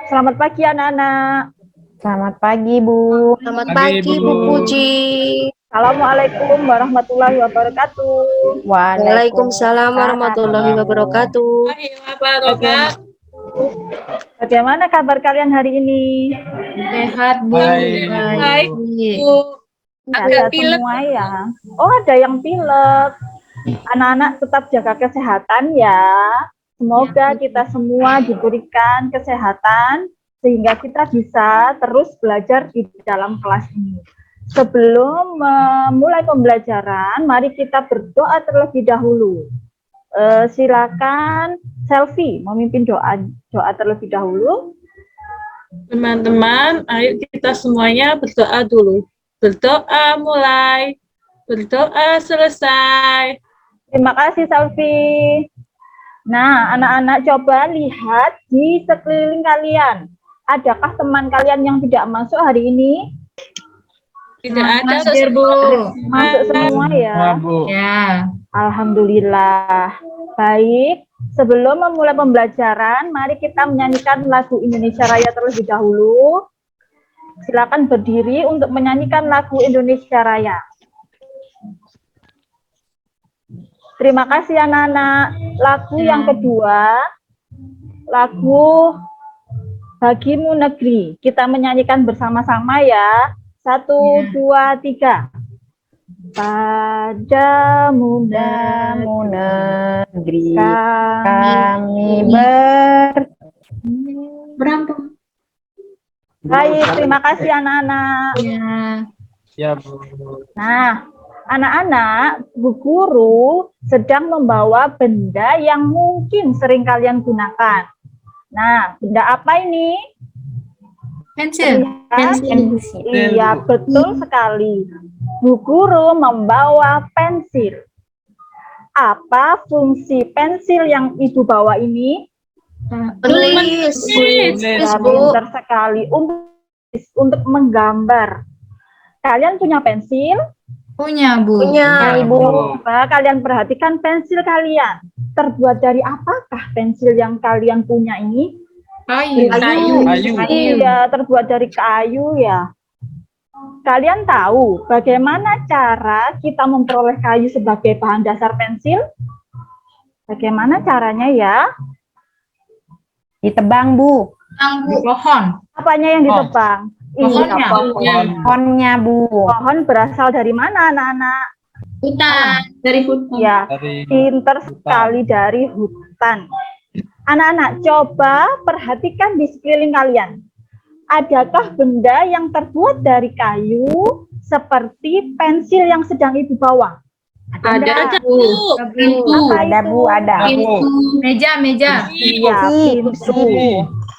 Selamat pagi anak-anak. Selamat pagi, Bu. Selamat pagi, Bu Puji. Assalamualaikum warahmatullahi wabarakatuh. Waalaikumsalam warahmatullahi wabarakatuh. Bagaimana kabar kalian hari ini? Sehat, Bu. Baik, Bu. Sehat semua ya. Oh, ada yang pilek. Anak-anak tetap jaga kesehatan ya. Semoga kita semua diberikan kesehatan sehingga kita bisa terus belajar di dalam kelas ini. Sebelum memulai pembelajaran, mari kita berdoa terlebih dahulu. Silakan Selfie memimpin doa terlebih dahulu. Teman-teman, ayo kita semuanya berdoa dulu. Berdoa mulai, berdoa selesai. Terima kasih Selfie. Nah, anak-anak coba lihat di sekeliling kalian. Adakah teman kalian yang tidak masuk hari ini? Tidak ada, Bu. Masuk semua ya? Ya. Alhamdulillah. Baik, sebelum memulai pembelajaran, mari kita menyanyikan lagu Indonesia Raya terlebih dahulu. Silakan berdiri untuk menyanyikan lagu Indonesia Raya. Terima kasih anak-anak. Lagu yang kedua, lagu Bagimu Negeri. Kita menyanyikan bersama-sama ya. 1, 2, 3. Padamu negeri kami kami Berampung. Baik, terima kasih anak-anak. Ya, Bu. Nah, anak-anak, Bu Guru sedang membawa benda yang mungkin sering kalian gunakan. Nah, benda apa ini? Pensil. Iya, betul sekali. Bu Guru membawa pensil. Apa fungsi pensil yang Ibu bawa ini? Menulis. Ya, pintar sekali. Untuk menggambar. Kalian punya pensil? Punya, Bu. Punya, Ibu. Coba kalian perhatikan pensil kalian. Terbuat dari apakah pensil yang kalian punya ini? Kayu. Iya, terbuat dari kayu ya. Kalian tahu bagaimana cara kita memperoleh kayu sebagai bahan dasar pensil? Bagaimana caranya ya? ditebang, Bu. Pohon. Apanya yang ditebang? Pohonnya. Pohonnya, Bu. Pohon berasal dari mana, anak-anak? Hutan. Dari hutan. Ya, pinter sekali dari hutan. Anak-anak, coba perhatikan di sekeliling kalian. Adakah benda yang terbuat dari kayu seperti pensil yang sedang Ibu bawa? Ada, Bu. Ada, Bu. Ada. Meja. Iya, pintu.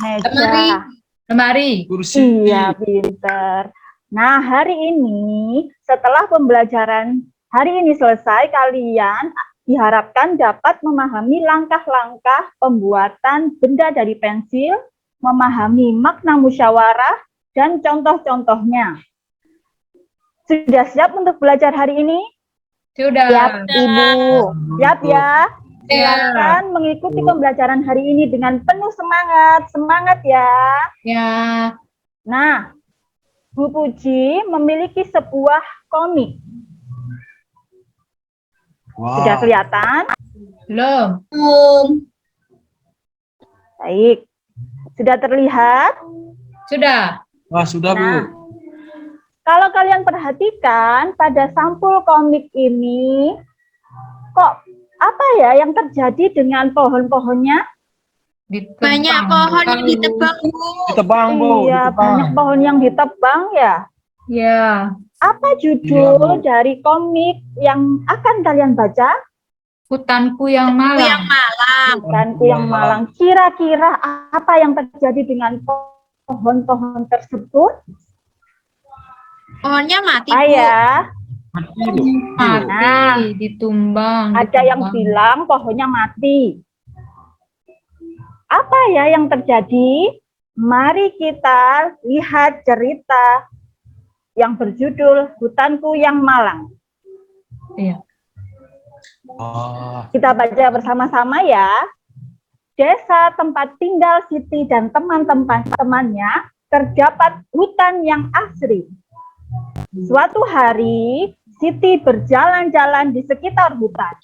Meja. Lemari. Iya, pinter. Nah, hari ini, setelah pembelajaran hari ini selesai, kalian diharapkan dapat memahami langkah-langkah pembuatan benda dari pensil, memahami makna musyawarah, dan contoh-contohnya. Sudah siap untuk belajar hari ini? Sudah. Siap, Ibu. Siap ya? Silakan mengikuti pembelajaran hari ini dengan penuh semangat. Semangat ya. Ya. Nah, Bu Puji memiliki sebuah komik. Sudah kelihatan? Belum. Baik. Sudah terlihat? Sudah. Wah, sudah, Bu. Nah, kalau kalian perhatikan pada sampul komik ini, kok apa ya yang terjadi dengan pohon-pohonnya? Banyak pohon yang ditebang, Bu. Ditebang, Bu. Iya, banyak pohon yang ditebang ya. Ya. Apa judul dari komik yang akan kalian baca? Hutanku yang malang. Hutanku yang malang. Kira-kira apa yang terjadi dengan pohon-pohon tersebut? Pohonnya mati, Bu. Mati, ditumbang. Ada yang bilang pohonnya mati. Apa ya yang terjadi? Mari kita lihat cerita yang berjudul Hutanku yang Malang. Iya. Kita baca bersama-sama ya. desa tempat tinggal Siti dan teman-temannya terdapat hutan yang asri. Suatu hari, Siti berjalan-jalan di sekitar hutan.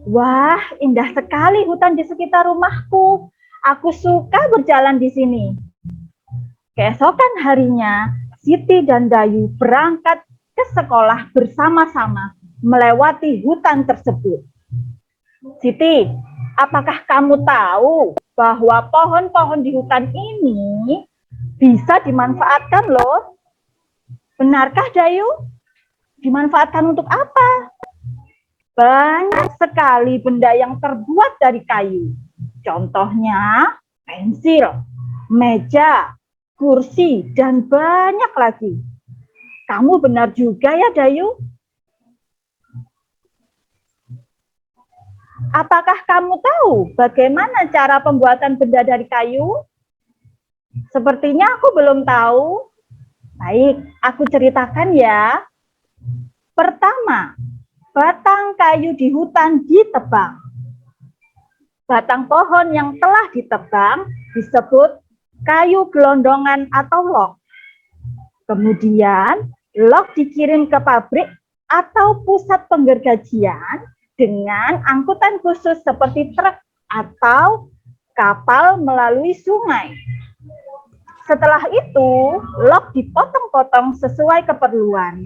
Wah, indah sekali hutan di sekitar rumahku. Aku suka berjalan di sini. Keesokan harinya, Siti dan Dayu berangkat ke sekolah bersama-sama melewati hutan tersebut. Siti, apakah kamu tahu bahwa pohon-pohon di hutan ini bisa dimanfaatkan loh? Benarkah Dayu? Dimanfaatkan untuk apa? Banyak sekali benda yang terbuat dari kayu. Contohnya pensil, meja, kursi, dan banyak lagi. Kamu benar juga ya Dayu? Apakah kamu tahu bagaimana cara pembuatan benda dari kayu? Sepertinya aku belum tahu. Baik, aku ceritakan ya. Pertama, batang kayu di hutan ditebang. Batang pohon yang telah ditebang disebut kayu gelondongan atau log. Kemudian, log dikirim ke pabrik atau pusat penggergajian dengan angkutan khusus seperti truk atau kapal melalui sungai. Setelah itu, log dipotong-potong sesuai keperluan.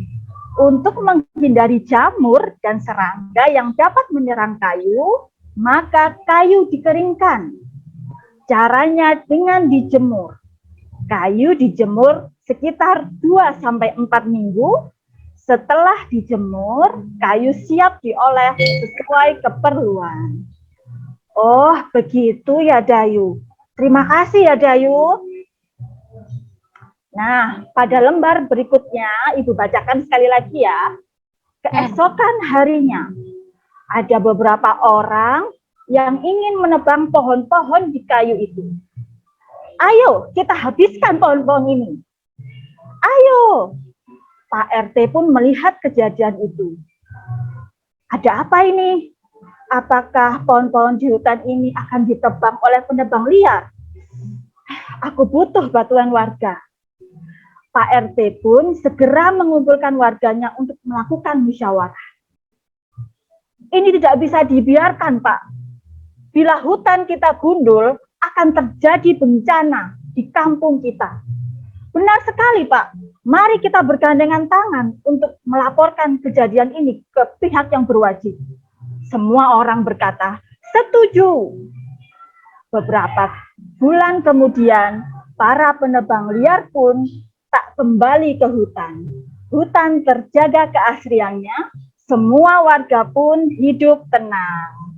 Untuk menghindari jamur dan serangga yang dapat menyerang kayu, maka kayu dikeringkan. Caranya dengan dijemur. Kayu dijemur sekitar 2-4 minggu. Setelah dijemur, kayu siap diolah sesuai keperluan. Oh, begitu ya Dayu. Terima kasih ya Dayu. Nah, pada lembar berikutnya, Ibu bacakan sekali lagi ya. Keesokan harinya, ada beberapa orang yang ingin menebang pohon-pohon di kayu itu. Ayo, kita habiskan pohon-pohon ini. Ayo. Pak RT pun melihat kejadian itu. Ada apa ini? Apakah pohon-pohon di hutan ini akan ditebang oleh penebang liar? Aku butuh bantuan warga. Pak RT pun segera mengumpulkan warganya untuk melakukan musyawarah. Ini tidak bisa dibiarkan, Pak. Bila hutan kita gundul, akan terjadi bencana di kampung kita. Benar sekali, Pak. Mari kita bergandengan tangan untuk melaporkan kejadian ini ke pihak yang berwajib. Semua orang berkata, setuju. Beberapa bulan kemudian, para penebang liar pun tak kembali ke hutan. Hutan terjaga keasriannya, semua warga pun hidup tenang.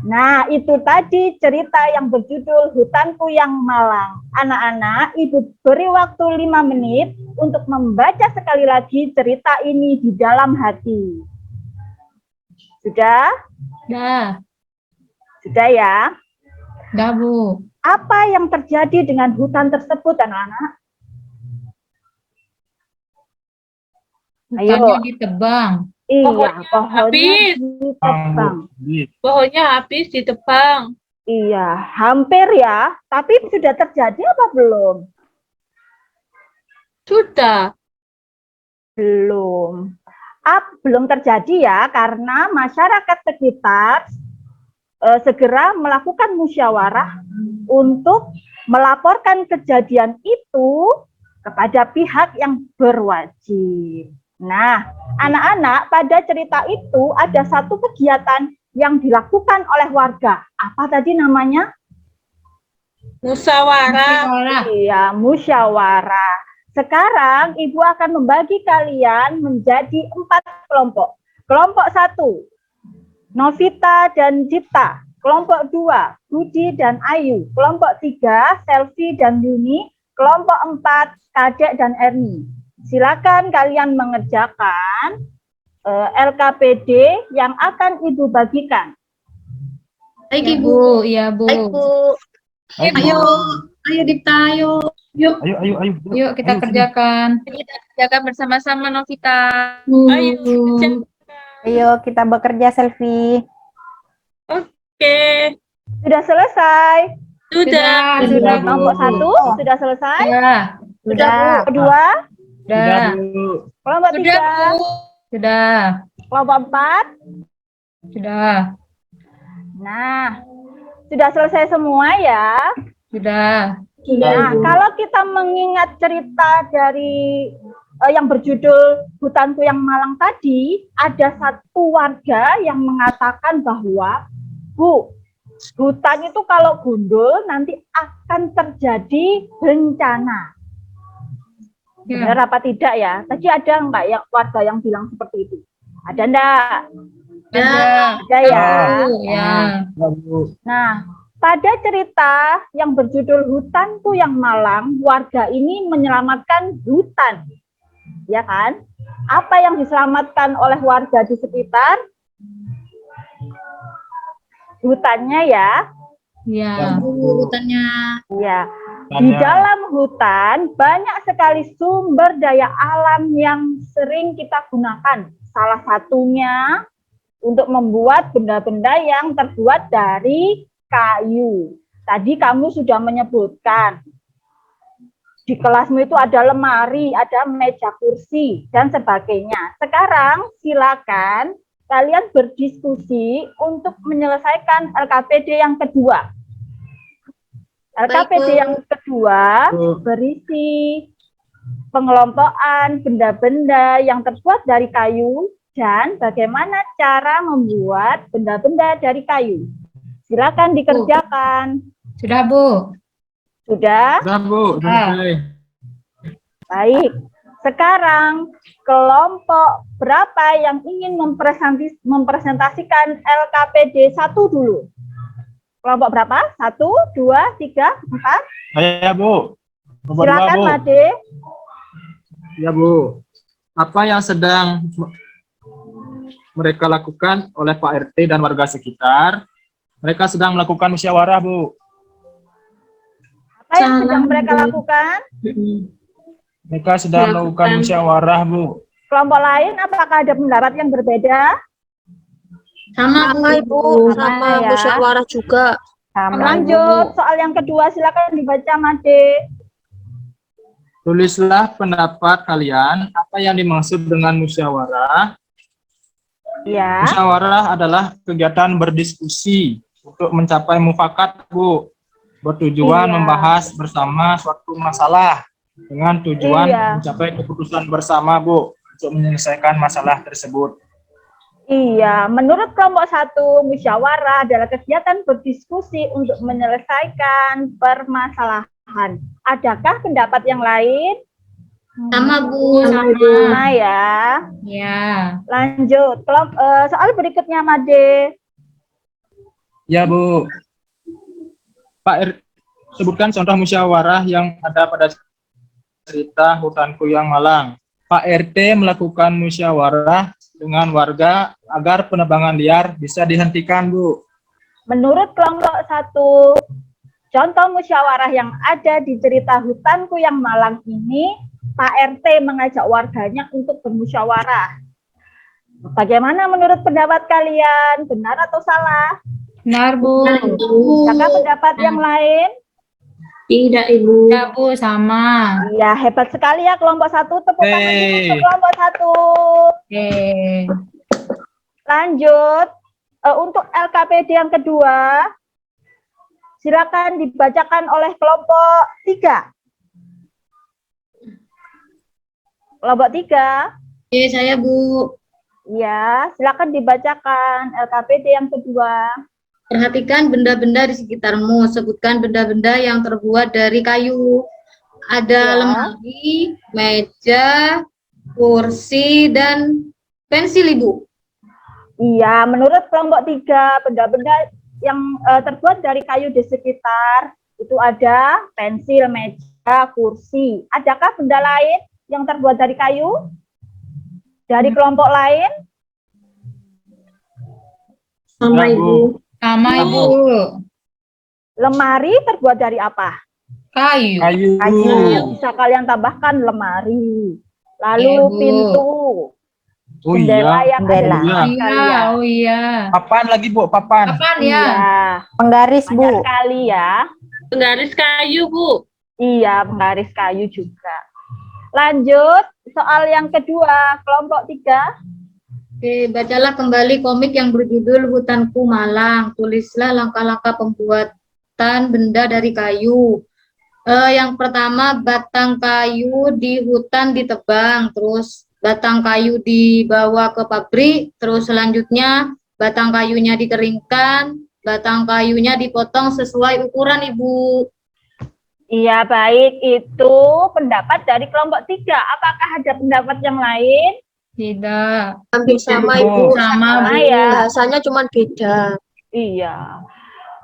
Nah, itu tadi cerita yang berjudul Hutanku yang Malang. Anak-anak, Ibu beri waktu 5 menit untuk membaca sekali lagi cerita ini di dalam hati. Sudah? Dah, Sudah ya? dah Bu. Apa yang terjadi dengan hutan tersebut, anak-anak? Ayo. Hutannya ditebang. Iya, pohonnya habis. ditebang. Pohonnya habis ditebang. Iya, hampir ya. Tapi sudah terjadi apa belum? Sudah. Belum. Belum terjadi ya, karena masyarakat sekitar segera melakukan musyawarah untuk melaporkan kejadian itu kepada pihak yang berwajib. Nah, anak-anak, pada cerita itu ada satu kegiatan yang dilakukan oleh warga. Apa tadi namanya? Musyawarah. Iya, musyawarah. Sekarang Ibu akan membagi kalian menjadi 4 kelompok. Kelompok 1, Novita dan Cipta. Kelompok 2, Budi dan Ayu. Kelompok 3, Selvi dan Yuni. Kelompok 4, Kadek dan Erni. Silakan kalian mengerjakan LKPD yang akan Ibu bagikan. Baik, Ya, Ibu. Bu. Iya, Bu. Baik, Bu. Ayo, ayo Dipta, ayo. Yuk, Ayo. Yuk kita kerjakan. kita kerjakan bersama-sama, Novita. Ayo. Ayo kita bekerja, Selfie. Oke. Sudah selesai. Sudah. Sudah, Kelompok Bu. 1 sudah selesai. Sudah. Sudah, Bu. Kedua, Sudah, Sudah. Bu. kelompok Sudah, 3, Bu. Sudah. kelompok 4. Sudah. Nah, sudah selesai semua ya. Sudah. Nah, kalau kita mengingat cerita dari yang berjudul Hutanku yang Malang tadi, ada satu warga yang mengatakan bahwa, Bu, hutan itu kalau gundul nanti akan terjadi bencana. Ya. Benar apa tidak ya? Tadi ada enggak yang warga yang bilang seperti itu? Ada enggak? Ada. Ada ya. Ya. Ya, Bu. Nah, pada cerita yang berjudul Hutanku yang Malang, warga ini menyelamatkan hutan. Ya kan? Apa yang diselamatkan oleh warga di sekitar? Hutannya ya. Ya. Hutannya. Ya. Di Tanya. dalam hutan banyak sekali sumber daya alam yang sering kita gunakan. Salah satunya untuk membuat benda-benda yang terbuat dari kayu. Tadi kamu sudah menyebutkan di kelasmu itu ada lemari, ada meja kursi, dan sebagainya. Sekarang silakan kalian berdiskusi untuk menyelesaikan LKPD yang kedua. LKPD Baik, Bu. yang kedua Bu. berisi pengelompokan benda-benda yang terbuat dari kayu dan bagaimana cara membuat benda-benda dari kayu. Silakan dikerjakan. Sudah, Bu. Sudah? Sudah, Bu. Selesai. Baik. Sekarang kelompok berapa yang ingin mempresentasikan LKPD 1 dulu? Kelompok berapa? 1, 2, 3, 4? Saya, Bu. Nomor 2, Silakan, Bu. Made. Ya, Bu. Apa yang sedang mereka lakukan oleh Pak RT dan warga sekitar? Mereka sedang melakukan musyawarah, Bu. Apa yang sedang mereka lakukan? Mereka sedang melakukan musyawarah, Bu. Kelompok lain apakah ada pendapat yang berbeda? Sama, Bu. Ibu, Sama ya. musyawarah juga. Sama, Lanjut, soal yang kedua silakan dibaca, Made. Tulislah pendapat kalian apa yang dimaksud dengan musyawarah. Ya. Musyawarah adalah kegiatan berdiskusi untuk mencapai mufakat, Bu. Bertujuan Iya. membahas bersama suatu masalah dengan tujuan Iya. mencapai keputusan bersama, Bu, untuk menyelesaikan masalah tersebut. Iya, menurut kelompok 1, musyawarah adalah kegiatan berdiskusi untuk menyelesaikan permasalahan. Adakah pendapat yang lain? Sama, Bu. Sama ya. Ya. Lanjut, soal berikutnya, Made. Ya, Bu. Pak R, sebutkan contoh musyawarah yang ada pada cerita Hutanku yang Malang. Pak RT melakukan musyawarah dengan warga agar penebangan liar bisa dihentikan, Bu. Menurut kelompok 1, contoh musyawarah yang ada di cerita Hutanku yang Malang ini, Pak RT mengajak warganya untuk bermusyawarah. Bagaimana menurut pendapat kalian? Benar atau salah? Benar, Bu. Apakah pendapat yang lain? Tidak, Ibu. Ya, Bu, sama. Ya, hebat sekali ya kelompok 1. Tepuk tangan dulu untuk Hey. kelompok 1. Oke. Lanjut, untuk LKPD yang kedua, silakan dibacakan oleh kelompok 3. Kelompok 3, Oke, saya, Bu. ya, silakan dibacakan LKPD yang kedua. Perhatikan benda-benda di sekitarmu. Sebutkan benda-benda yang terbuat dari kayu. Ada Ya. lemari, meja, kursi, dan pensil, Ibu. Iya, menurut kelompok 3, benda-benda yang terbuat dari kayu di sekitar itu ada pensil, meja, kursi. Adakah benda lain yang terbuat dari kayu? Dari kelompok lain? Sama, Ya, Bu. Ibu. Sama, Ibu. Lemari terbuat dari apa? Kayu. Kayu. Kayu. Bisa kalian tambahkan lemari. Lalu Iya, Bu. pintu. Oh Jendela iya. yang ada di Jendela. rumah Iya, kalian. oh iya. Papan lagi Bu, papan. Kapan Iya, ya? Penggaris, banyak Bu. sekali ya. Penggaris kayu, Bu. Iya, penggaris kayu juga. Lanjut, soal yang kedua, kelompok 3. Oke, bacalah kembali komik yang berjudul Hutanku Malang. Tulislah langkah-langkah pembuatan benda dari kayu. Yang pertama, batang kayu di hutan ditebang, terus batang kayu dibawa ke pabrik, terus selanjutnya batang kayunya dikeringkan, batang kayunya dipotong sesuai ukuran, Ibu. Iya, baik. Itu pendapat dari kelompok 3. Apakah ada pendapat yang lain? Tidak. Hampir sama, Bu. Ibu. Sama, Sama Bu. ya. Bahasanya cuma beda. Iya.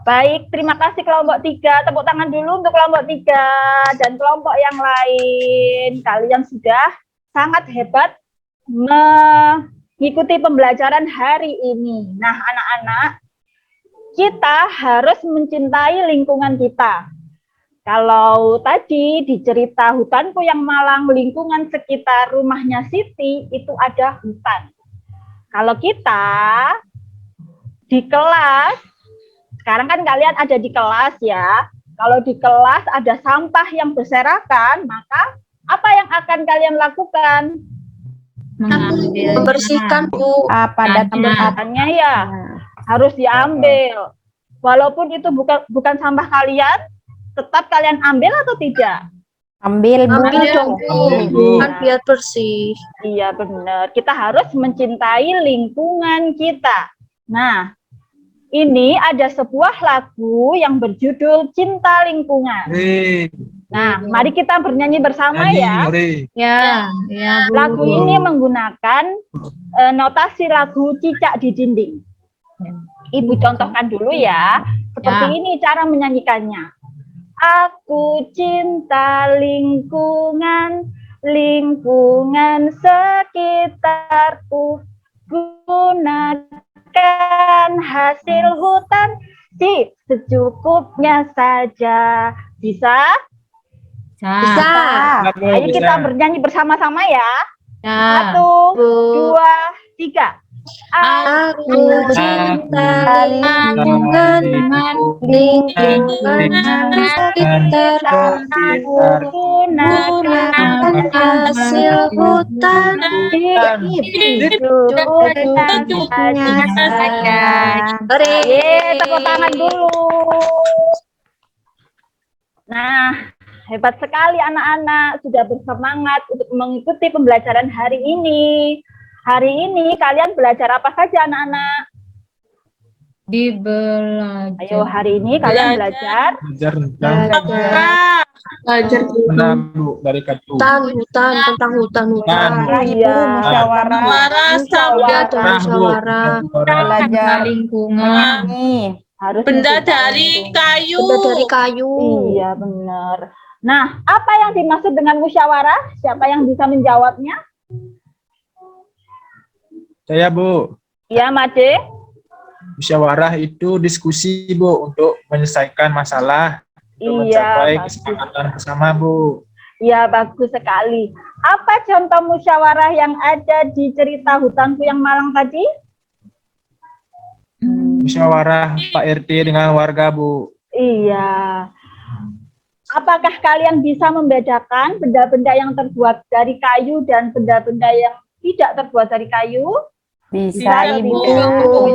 Baik, terima kasih kelompok 3. Tepuk tangan dulu untuk kelompok 3 dan kelompok yang lain. Kalian sudah sangat hebat mengikuti pembelajaran hari ini. Nah, anak-anak, kita harus mencintai lingkungan kita. Kalau tadi di cerita Hutanku yang Malang, lingkungan sekitar rumahnya Siti itu ada hutan. Kalau kita di kelas, sekarang kan kalian ada di kelas ya. Kalau di kelas ada sampah yang berserakan, maka apa yang akan kalian lakukan? Mengambil. Membersihkan, Bu. Pada tempat. Pembersihannya ya harus diambil. Walaupun itu bukan sampah kalian, tetap kalian ambil atau tidak? Ambil, Bu. Ambil dong, Bu. Ambil, Bu. Kan biar bersih. Iya benar. Kita harus mencintai lingkungan kita. Nah, ini ada sebuah lagu yang berjudul Cinta Lingkungan. Hore. Nah, mari kita bernyanyi bersama Nyanyi, ya. hore. Ya, ya, Bu. Lagu ini menggunakan notasi lagu Cicak di Dinding. Ibu contohkan dulu ya. Seperti Ya. ini cara menyanyikannya. Aku cinta lingkungan, lingkungan sekitarku. Gunakan hasil hutan secukupnya saja. Bisa? Bisa. Ayo kita bernyanyi bersama-sama ya. Ya. 1, Bu. 2, 3. Aku cinta lingkungan, lingkungan sekitarku. Gunakan hasil hutan secukupnya saja. Hore. Tepuk tangan dulu. Nah, hebat sekali anak-anak, sudah bersemangat untuk mengikuti pembelajaran hari ini. Hari ini kalian belajar apa saja anak-anak? Di belajar. Ayo, hari ini kalian belajar Belajar tentang Belajar menang, Bu, dari kartu. hutan, tentang hutan. Iya. Musyawarah. Udah ada Nah, Bu. musyawarah. Belajar Lingkungan. nih. Harus Benda mencintai dari lingkungan. kayu. Benda dari kayu. Iya, benar. Nah, apa yang dimaksud dengan musyawarah? Siapa yang bisa menjawabnya? Saya, Bu. Iya, Made. Musyawarah itu diskusi, Bu, untuk menyelesaikan masalah, untuk mencapai Iya, bagus. kesepakatan bersama, Bu. Iya, bagus sekali. Apa contoh musyawarah yang ada di cerita Hutanku yang Malang tadi? Musyawarah Pak RT dengan warga, Bu. Iya. Apakah kalian bisa membedakan benda-benda yang terbuat dari kayu dan benda-benda yang tidak terbuat dari kayu? Bisa, Ibu.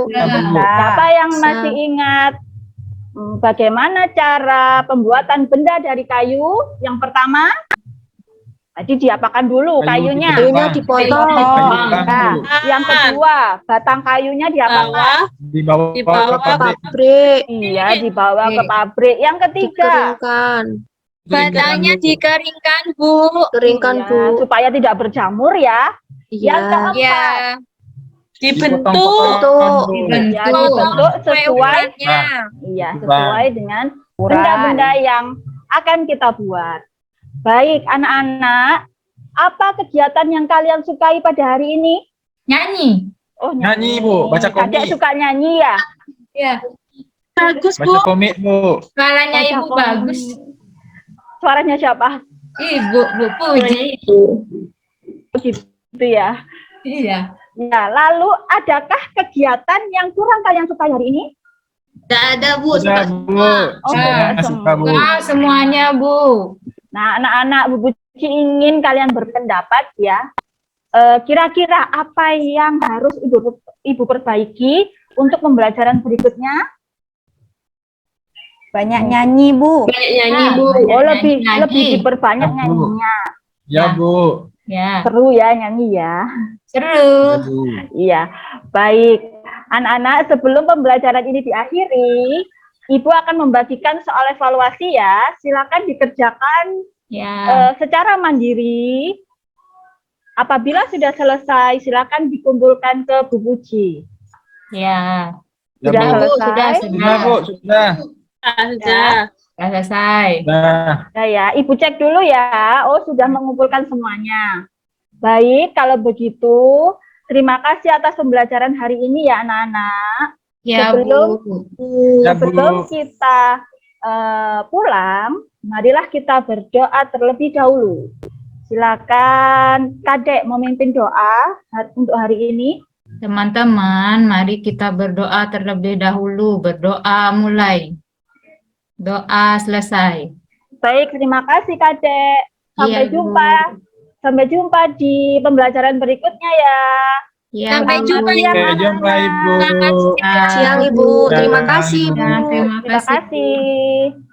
Siapa yang Bisa. masih ingat bagaimana cara pembuatan benda dari kayu? Yang pertama, tadi diapakan dulu kayunya. Kayunya dipotong. Nah, yang kedua, batang kayunya diapakan? Dibawa ke Dibawa pabrik. Pabrik. Iya, dibawa ke pabrik. Yang ketiga, Dikeringkan. Batangnya dikeringkan, Bu. Keringkan, iya, Bu. supaya tidak berjamur ya. Yang Iya. keempat, Ya. Dibentuk. Bentuk. ya, dibentuk sesuai, ukurannya. iya, sesuai dengan Ukuran. benda-benda yang akan kita buat. Baik, anak-anak, apa kegiatan yang kalian sukai pada hari ini? Nyanyi. Oh, Nyanyi, Bu. Baca komik. Adek suka nyanyi ya? Ya. Bagus, Bu. Baca komik, Bu. Suaranya Baca Ibu komik. bagus. Suaranya siapa? Ibu, Bu Puji. Begitu ya. Iya. Ya, lalu adakah kegiatan yang kurang kalian sukai hari ini? Tidak ada, Bu. Sudah, Bu. Oh, Sudah, sudah suka, Bu. Wah, semuanya, Bu. Nah, anak-anak, Bu Buci ingin kalian berpendapat ya. Kira-kira apa yang harus Ibu perbaiki untuk pembelajaran berikutnya? Banyak nyanyi, Bu. Banyak nyanyi, Ah, Bu. banyak Oh, lebih nyanyi. diperbanyak Ya, Bu. nyanyinya. Ya, Bu. Ya, Seru ya nyanyi ya. seru. Ya, Bu. Iya, baik. Anak-anak, sebelum pembelajaran ini diakhiri, Ibu akan membagikan soal evaluasi ya. Silakan dikerjakan Ya, secara mandiri. Apabila sudah selesai, silakan dikumpulkan ke Bu Puji. ya. Ya, Sudah Bu. selesai? Sudah, Sudah, Bu. Sudah. Sudah. Sudah selesai. Sudah. Nah, ya, Ibu cek dulu ya. Oh, sudah mengumpulkan semuanya. Baik, kalau begitu, terima kasih atas pembelajaran hari ini ya, anak-anak. Ya, Sebelum- Bu. Ya, Bu. Sebelum kita pulang, marilah kita berdoa terlebih dahulu. Silakan Kadek memimpin doa untuk hari ini. Teman-teman, mari kita berdoa terlebih dahulu. Berdoa mulai. Doa selesai. Baik, terima kasih Kadek. Sampai Iya, Bu. jumpa. Sampai jumpa di pembelajaran berikutnya ya. Ya, Sampai Bu. jumpa, ya. Sampai jumpa, Ibu. Ya. Siang, Ibu. Terima kasih, Ya, Bu. Ya, terima Terima kasih. kasih.